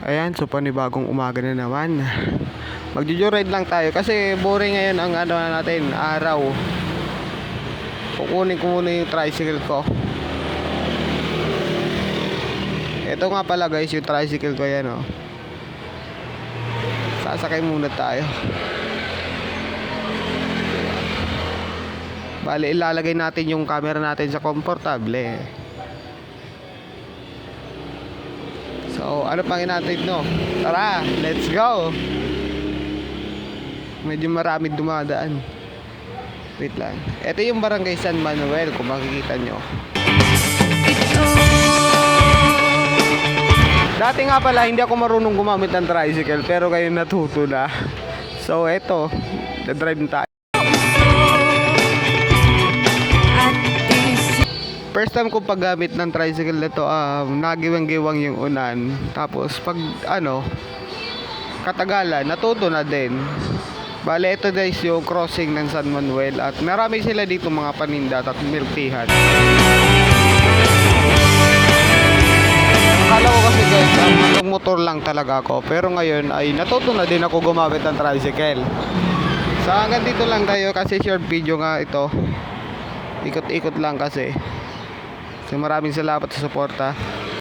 Ayan, so panibagong umaga na naman. Magjo-joyride lang tayo kasi boring ngayon ang ano natin, araw. Kukunin ko muna yung tricycle ko. Ito nga pala guys, yung tricycle ko yan oh. Sasakay muna tayo. Bale, ilalagay natin yung camera natin sa komportable. So, ano pang inatin no? Tara, let's go! Medyo marami dumadaan. Wait lang. Ito yung Barangay San Manuel kung makikita nyo. Dati nga pala hindi ako marunong gumamit ng tricycle pero ngayon natuto na. So eto, na-drive na tayo. First time ko paggamit ng tricycle na to, nagiwang-giwang yung unan. Tapos pag katagalan, natuto na din. Bale, ito guys yung crossing ng San Manuel at marami sila dito mga paninda at milkihan. Akala ko kasi guys, motor lang talaga ako. Pero ngayon ay natuto na din ako gumamit ng tricycle. So hanggang dito lang tayo kasi short video nga ito. Ikot-ikot lang kasi. So maraming salamat sa suporta.